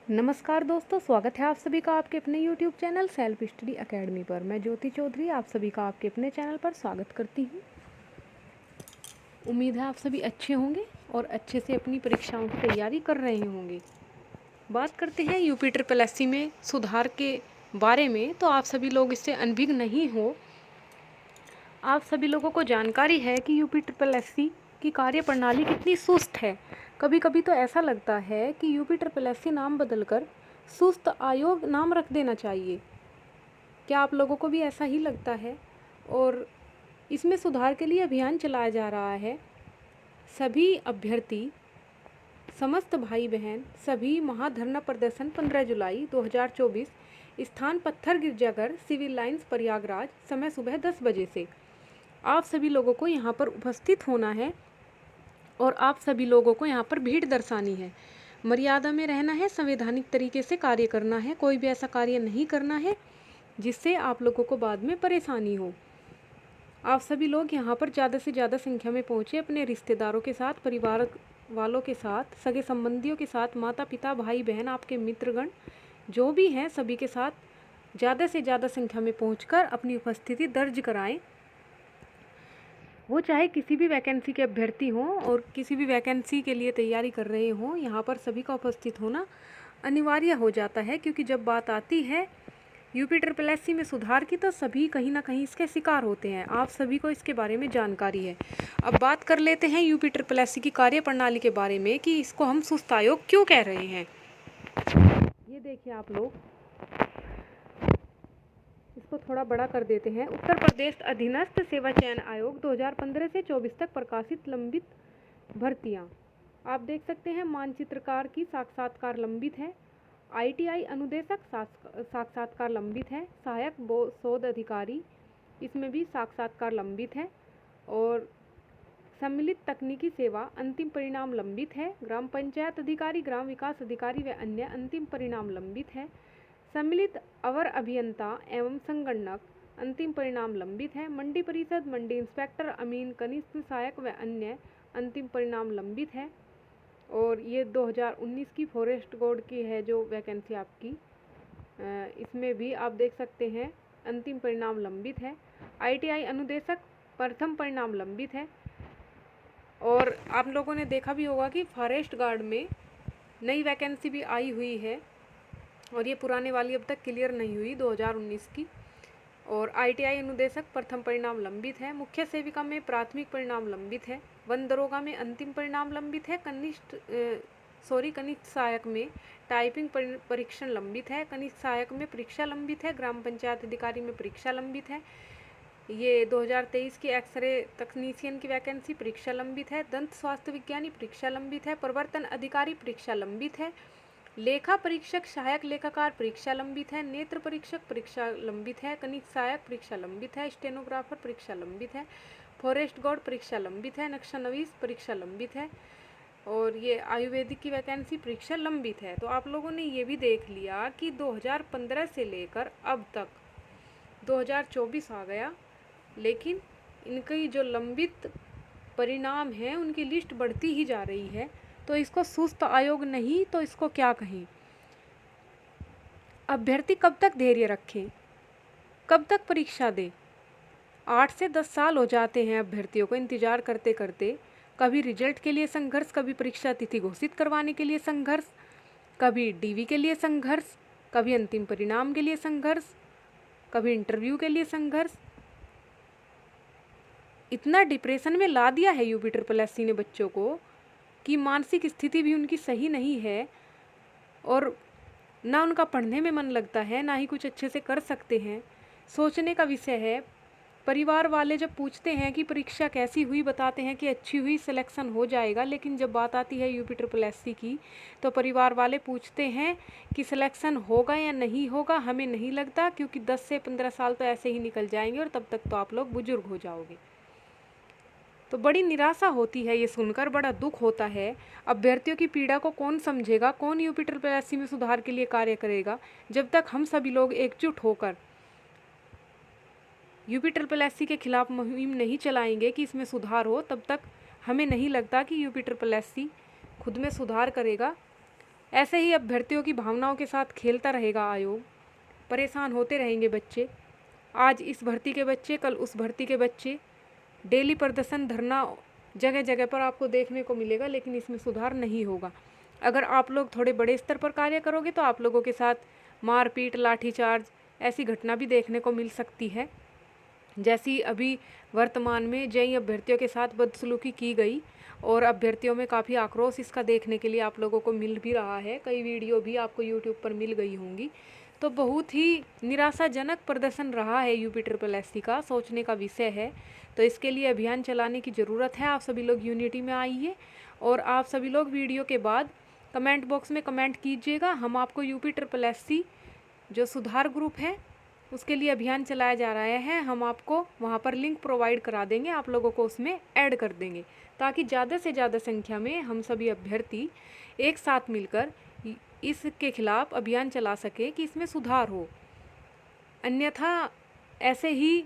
नमस्कार दोस्तों, स्वागत है आप सभी का आपके अपने YouTube channel self study academy पर। मैं ज्योति चौधरी आप सभी का आपके अपने चैनल पर स्वागत करती हूँ। उम्मीद है आप सभी अच्छे होंगे और अच्छे से अपनी परीक्षाओं की तैयारी कर रहे होंगे। बात करते हैं यूपी ट्रिपल एससी में सुधार के बारे में। तो आप सभी लोग इससे अनभिज्ञ नहीं हो। आप सभी लोगों को जानकारी है कि यूपी ट्रिपल एससी की कार्यप्रणाली कितनी सुस्त है। कभी कभी तो ऐसा लगता है कि यूपी ट्रिपल एससी नाम बदलकर सुस्त आयोग नाम रख देना चाहिए। क्या आप लोगों को भी ऐसा ही लगता है? और इसमें सुधार के लिए अभियान चलाया जा रहा है। सभी अभ्यर्थी, समस्त भाई बहन, सभी महाधरना प्रदर्शन 15 जुलाई 2024, स्थान पत्थर गिरजाघर, सिविल लाइंस, प्रयागराज, समय सुबह 10 बजे से। आप सभी लोगों को यहाँ पर उपस्थित होना है और आप सभी लोगों को यहाँ पर भीड़ दर्शानी है। मर्यादा में रहना है, संवैधानिक तरीके से कार्य करना है। कोई भी ऐसा कार्य नहीं करना है जिससे आप लोगों को बाद में परेशानी हो। आप सभी लोग यहाँ पर ज़्यादा से ज़्यादा संख्या में पहुँचे, अपने रिश्तेदारों के साथ, परिवार वालों के साथ, सगे संबंधियों के साथ, माता पिता, भाई बहन, आपके मित्रगण जो भी हैं सभी के साथ ज़्यादा से ज़्यादा संख्या में पहुँचकर अपनी उपस्थिति दर्ज कराएं। वो चाहे किसी भी वैकेंसी के अभ्यर्थी हों और किसी भी वैकेंसी के लिए तैयारी कर रहे हों, यहाँ पर सभी का उपस्थित होना अनिवार्य हो जाता है। क्योंकि जब बात आती है यूपी ट्रिपल एससी में सुधार की तो सभी कहीं ना कहीं इसके शिकार होते हैं। आप सभी को इसके बारे में जानकारी है। अब बात कर लेते हैं यूपी ट्रिपल एससी की कार्यप्रणाली के बारे में कि इसको हम सुस्त आयोग क्यों कह रहे हैं। ये देखिए आप लोग, इसको थोड़ा बड़ा कर देते हैं। उत्तर प्रदेश अधीनस्थ सेवा चयन आयोग 2015 से 24 तक प्रकाशित लंबित भर्तियां आप देख सकते हैं। मानचित्रकार की साक्षात्कार लंबित है। आईटीआई अनुदेशक साक्षात्कार लंबित है। सहायक शोध अधिकारी, इसमें भी साक्षात्कार लंबित है। और सम्मिलित तकनीकी सेवा अंतिम परिणाम लंबित है। ग्राम पंचायत अधिकारी, ग्राम विकास अधिकारी व अन्य अंतिम परिणाम लंबित है। सम्मिलित अवर अभियंता एवं संगणक अंतिम परिणाम लंबित है। मंडी परिषद, मंडी इंस्पेक्टर, अमीन, कनिष्ठ सहायक व अन्य अंतिम परिणाम लंबित है। और ये 2019 की फॉरेस्ट गार्ड की है जो वैकेंसी आपकी, इसमें भी आप देख सकते हैं अंतिम परिणाम लंबित है। आईटीआई अनुदेशक प्रथम परिणाम लंबित है। और आप लोगों ने देखा भी होगा कि फॉरेस्ट गार्ड में नई वैकेंसी भी आई हुई है और ये पुराने वाली अब तक क्लियर नहीं हुई 2019 की। और आईटीआई अनुदेशक प्रथम परिणाम लंबित है। मुख्य सेविका में प्राथमिक परिणाम लंबित है। वन दरोगा में अंतिम परिणाम लंबित है। कनिष्ठ सहायक में टाइपिंग परीक्षण लंबित है। कनिष्ठ सहायक में परीक्षा लंबित है। ग्राम पंचायत अधिकारी में परीक्षा लंबित है। ये 2023 की एक्सरे तकनीशियन की वैकेंसी, परीक्षा लंबित है। दंत स्वास्थ्य विज्ञानी, परीक्षा लंबित है। प्रवर्तन अधिकारी, परीक्षा लंबित है। लेखा परीक्षक, सहायक लेखाकार, परीक्षा लंबित है। नेत्र परीक्षक, परीक्षा लंबित है। कनिष्ठ सहायक, परीक्षा लंबित है। स्टेनोग्राफर, परीक्षा लंबित है। फॉरेस्ट गार्ड, परीक्षा लंबित है। नक्शा नवीस, परीक्षा लंबित है। और ये आयुर्वेदिक की वैकेंसी, परीक्षा लंबित है। तो आप लोगों ने ये भी देख लिया कि 2015 से लेकर अब तक 2024 आ गया, लेकिन इनकी जो लंबित परिणाम हैं उनकी लिस्ट बढ़ती ही जा रही है। तो इसको सुस्त आयोग नहीं तो इसको क्या कहें। अभ्यर्थी कब तक धैर्य रखें, कब तक परीक्षा दे। 8 से 10 साल हो जाते हैं अभ्यर्थियों को इंतज़ार करते करते। कभी रिजल्ट के लिए संघर्ष, कभी परीक्षा तिथि घोषित करवाने के लिए संघर्ष, कभी डीवी के लिए संघर्ष, कभी अंतिम परिणाम के लिए संघर्ष, कभी इंटरव्यू के लिए संघर्ष। इतना डिप्रेशन में ला दिया है यूपी ट्रिपल एससी ने बच्चों को कि मानसिक स्थिति भी उनकी सही नहीं है और ना उनका पढ़ने में मन लगता है, ना ही कुछ अच्छे से कर सकते हैं। सोचने का विषय है। परिवार वाले जब पूछते हैं कि परीक्षा कैसी हुई, बताते हैं कि अच्छी हुई, सिलेक्शन हो जाएगा। लेकिन जब बात आती है यूपी ट्रिपल एससी की तो परिवार वाले पूछते हैं कि सिलेक्शन होगा या नहीं होगा, हमें नहीं लगता, क्योंकि 10 से 15 साल तो ऐसे ही निकल जाएंगे और तब तक तो आप लोग बुजुर्ग हो जाओगे। तो बड़ी निराशा होती है ये सुनकर, बड़ा दुख होता है। अभ्यर्थियों की पीड़ा को कौन समझेगा, कौन यूपी ट्रिपल एससी में सुधार के लिए कार्य करेगा। जब तक हम सभी लोग एकजुट होकर यूपी ट्रिपल एससी के खिलाफ मुहिम नहीं चलाएंगे कि इसमें सुधार हो, तब तक हमें नहीं लगता कि यूपी ट्रिपल एससी खुद में सुधार करेगा। ऐसे ही अभ्यर्थियों की भावनाओं के साथ खेलता रहेगा आयोग। परेशान होते रहेंगे बच्चे, आज इस भर्ती के बच्चे, कल उस भर्ती के बच्चे। डेली प्रदर्शन, धरना जगह जगह पर आपको देखने को मिलेगा, लेकिन इसमें सुधार नहीं होगा। अगर आप लोग थोड़े बड़े स्तर पर कार्य करोगे तो आप लोगों के साथ मारपीट, लाठीचार्ज ऐसी घटना भी देखने को मिल सकती है, जैसी अभी वर्तमान में जेईई अभ्यर्थियों के साथ बदसलूकी की गई। और अभ्यर्थियों में काफ़ी आक्रोश इसका देखने के लिए आप लोगों को मिल भी रहा है। कई वीडियो भी आपको यूट्यूब पर मिल गई होंगी। तो बहुत ही निराशाजनक प्रदर्शन रहा है UPSSC का, सोचने का विषय है। तो इसके लिए अभियान चलाने की ज़रूरत है। आप सभी लोग यूनिटी में आइए और आप सभी लोग वीडियो के बाद कमेंट बॉक्स में कमेंट कीजिएगा। हम आपको UPSSC जो सुधार ग्रुप है उसके लिए अभियान चलाया जा रहा है, हम आपको वहाँ पर लिंक प्रोवाइड करा देंगे, आप लोगों को उसमें ऐड कर देंगे, ताकि ज़्यादा से ज़्यादा संख्या में हम सभी अभ्यर्थी एक साथ मिलकर इसके खिलाफ अभियान चला सके कि इसमें सुधार हो। अन्यथा ऐसे ही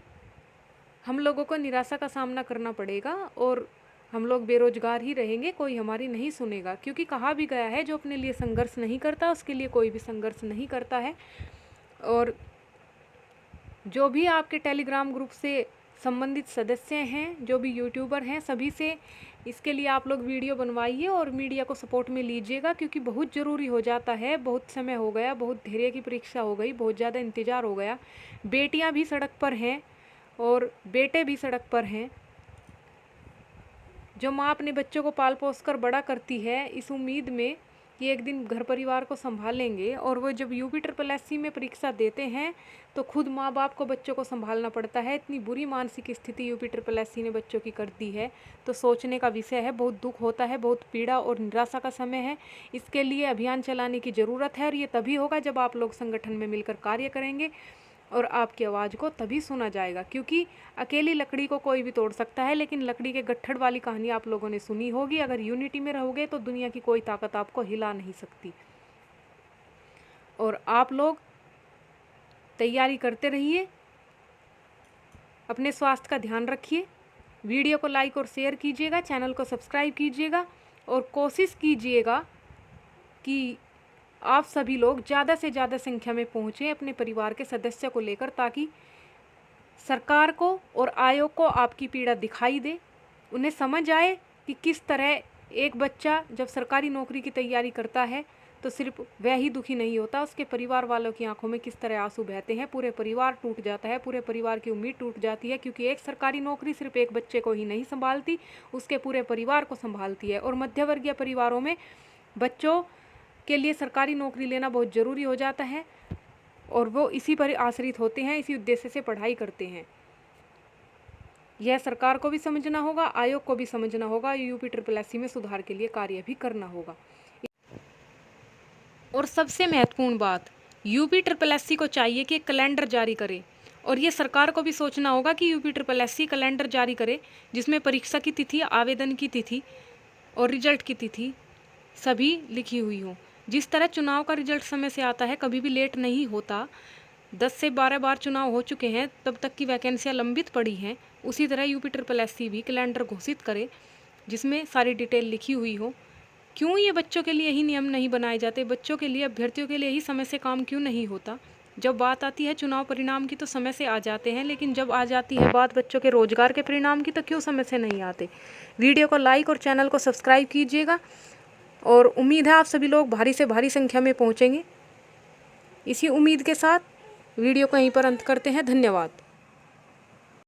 हम लोगों को निराशा का सामना करना पड़ेगा और हम लोग बेरोजगार ही रहेंगे, कोई हमारी नहीं सुनेगा। क्योंकि कहा भी गया है, जो अपने लिए संघर्ष नहीं करता उसके लिए कोई भी संघर्ष नहीं करता है। और जो भी आपके टेलीग्राम ग्रुप से संबंधित सदस्य हैं, जो भी यूट्यूबर हैं, सभी से इसके लिए आप लोग वीडियो बनवाइए और मीडिया को सपोर्ट में लीजिएगा, क्योंकि बहुत ज़रूरी हो जाता है। बहुत समय हो गया, बहुत धैर्य की परीक्षा हो गई, बहुत ज़्यादा इंतज़ार हो गया। बेटियां भी सड़क पर हैं और बेटे भी सड़क पर हैं। जो माँ अपने बच्चों को पाल पोस कर बड़ा करती है इस उम्मीद में कि एक दिन घर परिवार को संभालेंगे, और वो जब UPSSC में परीक्षा देते हैं तो खुद माँ बाप को बच्चों को संभालना पड़ता है। इतनी बुरी मानसिक स्थिति UPSSC ने बच्चों की कर दी है, तो सोचने का विषय है। बहुत दुख होता है, बहुत पीड़ा और निराशा का समय है। इसके लिए अभियान चलाने की ज़रूरत है, और ये तभी होगा जब आप लोग संगठन में मिलकर कार्य करेंगे और आपकी आवाज़ को तभी सुना जाएगा। क्योंकि अकेली लकड़ी को कोई भी तोड़ सकता है, लेकिन लकड़ी के गट्ठड़ वाली कहानी आप लोगों ने सुनी होगी। अगर यूनिटी में रहोगे तो दुनिया की कोई ताकत आपको हिला नहीं सकती। और आप लोग तैयारी करते रहिए, अपने स्वास्थ्य का ध्यान रखिए, वीडियो को लाइक और शेयर कीजिएगा, चैनल को सब्सक्राइब कीजिएगा और कोशिश कीजिएगा कि आप सभी लोग ज़्यादा से ज़्यादा संख्या में पहुँचें अपने परिवार के सदस्य को लेकर, ताकि सरकार को और आयोग को आपकी पीड़ा दिखाई दे, उन्हें समझ आए कि किस तरह एक बच्चा जब सरकारी नौकरी की तैयारी करता है तो सिर्फ वह ही दुखी नहीं होता, उसके परिवार वालों की आंखों में किस तरह आंसू बहते हैं। पूरे परिवार टूट जाता है, पूरे परिवार की उम्मीद टूट जाती है, क्योंकि एक सरकारी नौकरी सिर्फ एक बच्चे को ही नहीं संभालती, उसके पूरे परिवार को संभालती है। और मध्यवर्गीय परिवारों में बच्चों के लिए सरकारी नौकरी लेना बहुत ज़रूरी हो जाता है, और वो इसी पर आश्रित होते हैं, इसी उद्देश्य से पढ़ाई करते हैं। यह सरकार को भी समझना होगा, आयोग को भी समझना होगा, UPSSC में सुधार के लिए कार्य भी करना होगा। और सबसे महत्वपूर्ण बात, UPSSC को चाहिए कि कैलेंडर जारी करे, और ये सरकार को भी सोचना होगा कि UPSSC कैलेंडर जारी करे जिसमें परीक्षा की तिथि, आवेदन की तिथि और रिजल्ट की तिथि सभी लिखी हुई हो। जिस तरह चुनाव का रिजल्ट समय से आता है, कभी भी लेट नहीं होता, 10 से 12 बार चुनाव हो चुके हैं, तब तक की वैकेंसियाँ लंबित पड़ी हैं, उसी तरह UPSSC भी कैलेंडर घोषित करे जिसमें सारी डिटेल लिखी हुई हो। क्यों ये बच्चों के लिए ही नियम नहीं बनाए जाते, बच्चों के लिए, अभ्यर्थियों के लिए ही समय से काम क्यों नहीं होता? जब बात आती है चुनाव परिणाम की तो समय से आ जाते हैं, लेकिन जब आ जाती है बात बच्चों के रोजगार के परिणाम की तो क्यों समय से नहीं आते? वीडियो को लाइक और चैनल को सब्सक्राइब कीजिएगा, और उम्मीद है आप सभी लोग भारी से भारी संख्या में पहुंचेंगे। इसी उम्मीद के साथ वीडियो को यहीं पर अंत करते हैं। धन्यवाद।